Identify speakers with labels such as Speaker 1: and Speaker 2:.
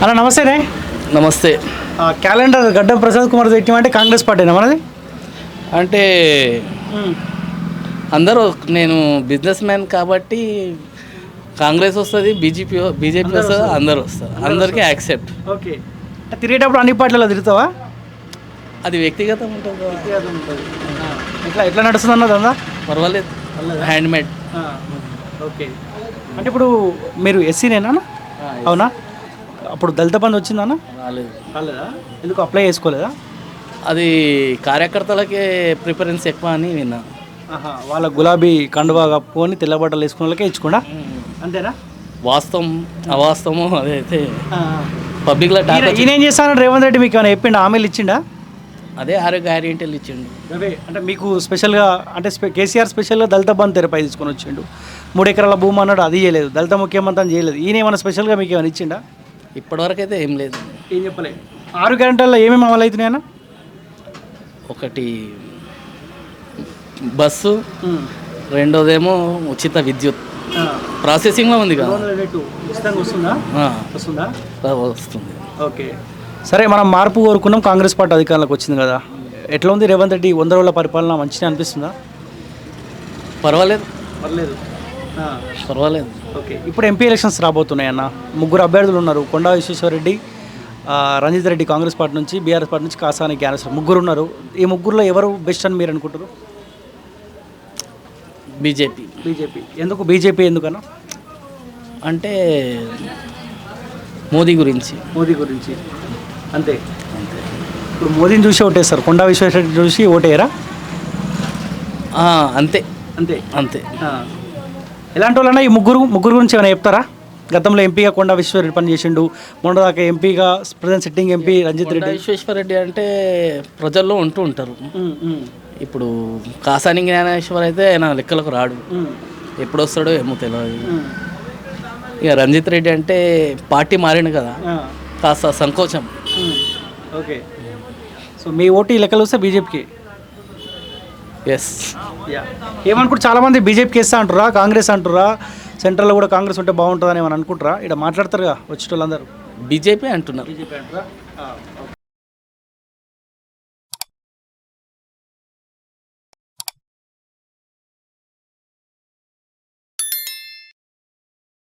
Speaker 1: అన్న నమస్తేనే.
Speaker 2: నమస్తే.
Speaker 1: క్యాలెండర్ గడ్డం ప్రసాద్ కుమార్ తెచ్చి అంటే కాంగ్రెస్ పార్టీనా మనది?
Speaker 2: అంటే అందరూ నేను బిజినెస్ మ్యాన్ కాబట్టి కాంగ్రెస్ వస్తుంది, బీజేపీ వస్తుంది, అందరూ వస్తారు, అందరికీ యాక్సెప్ట్.
Speaker 1: ఓకే. తిరిగేటప్పుడు అన్ని పార్టీలలో తిరుగుతావా?
Speaker 2: అది వ్యక్తిగతం ఉంటుంది.
Speaker 1: ఎట్లా నడుస్తుంది అన్నది అందా?
Speaker 2: పర్వాలేదు, హ్యాండ్మేడ్.
Speaker 1: ఓకే. అంటే ఇప్పుడు మీరు ఎస్సీనేనా? అవునా? అప్పుడు దళిత బంధు వచ్చిందన్న? రాలేదా? ఎందుకు అప్లై చేసుకోలేదా?
Speaker 2: అది కార్యకర్తలకే ప్రిఫరెన్స్ ఎక్కువ అని విన్నా.
Speaker 1: వాళ్ళ గులాబీ కండువా కప్పుకొని తెల్ల బట్టలు వేసుకున్న వాళ్ళకే ఇచ్చుకోండా? అంతేనా?
Speaker 2: వాస్తవం అవాస్తవము అదైతే పబ్లిక్లో
Speaker 1: ఈయన ఏం చేస్తాను రేవంత్ రెడ్డి మీకు ఏమైనా చెప్పిండా? హామీలు ఇచ్చిండా?
Speaker 2: అదే 6 గ్యారెంటీలు ఇచ్చిండు.
Speaker 1: అవే అంటే మీకు స్పెషల్గా అంటే కేసీఆర్ స్పెషల్గా దళిత బంధు తెరపై తీసుకొని వచ్చిండు. 3 ఎకరాల భూమి అన్నాడు, అది చేయలేదు. దళిత ముఖ్యమంత్రి అని చేయలేదు. ఈయన ఏమైనా స్పెషల్గా మీకు ఏమైనా ఇచ్చిండా?
Speaker 2: ఇప్పటివరకు అయితే ఏం లేదు.
Speaker 1: ఏం చెప్పలేదు. 6 గంటల్లో ఏమేమి అమలు అవుతున్నాయన్న?
Speaker 2: ఒకటి బస్సు, రెండోదేమో ఉచిత విద్యుత్ ప్రాసెసింగ్లో ఉంది కదా, వస్తుంది.
Speaker 1: ఓకే. సరే, మనం మార్పు కోరుకున్నాం, కాంగ్రెస్ పార్టీ అధికారంలోకి వచ్చింది కదా, ఎట్లా ఉంది రేవంత్ రెడ్డి 100 రోజుల పరిపాలన? మంచిగా అనిపిస్తుందా?
Speaker 2: పర్వాలేదు.
Speaker 1: ఓకే. ఇప్పుడు ఎంపీ ఎలక్షన్స్ రాబోతున్నాయి అన్న. 3 అభ్యర్థులు ఉన్నారు. కొండా విశ్వేశ్వరరెడ్డి, రంజిత్ రెడ్డి కాంగ్రెస్ పార్టీ నుంచి, బీఆర్ఎస్ పార్టీ నుంచి కాసాని జ్ఞానేశ్వర్, 3 ఉన్నారు. ఈ 3లో ఎవరు బెస్ట్ అని మీరు అనుకుంటారు?
Speaker 2: బీజేపీ.
Speaker 1: ఎందుకు బీజేపీ ఎందుకన్నా?
Speaker 2: అంటే మోదీ గురించి
Speaker 1: అంతే. ఇప్పుడు మోదీని చూసి ఓటేస్తారు, కొండా విశ్వేశ్వరరెడ్డి చూసి ఓటేయరా? అంతే. ఎలాంటి వాళ్ళన్నా ఈ ముగ్గురు గురించి ఏమైనా చెప్తారా? గతంలో ఎంపీగా కొండా విశ్వేశ్వరరెడ్డి పనిచేసిండు, మొన్నదాకా ఎంపీగా present sitting MP Ranjith Reddy.
Speaker 2: Vishweshwar Reddy అంటే ప్రజల్లో ఉంటూ ఉంటారు. ఇప్పుడు కాసాని జ్ఞానేశ్వర్ అయితే ఆయన లెక్కలకు రాడు, ఎప్పుడు వస్తాడో ఏమో తెలియదు. ఇక రంజిత్ రెడ్డి అంటే పార్టీ మారిండు కదా, కాస్త సంకోచం.
Speaker 1: ఓకే. సో మీ ఓటు ఈ లెక్కలు వస్తే బీజేపీకి?
Speaker 2: ఎస్.
Speaker 1: ఏమనుకుంటారు చాలామంది బీజేపీకి వేస్తా అంటారా, కాంగ్రెస్ అంటారా, సెంట్రల్లో కూడా కాంగ్రెస్ ఉంటే బాగుంటుందని ఏమని అనుకుంటారా? ఇక్కడ మాట్లాడతారుగా వచ్చేటోళ్ళందరూ
Speaker 2: బీజేపీ అంటున్నారు.
Speaker 1: బీజేపీ అంటారా?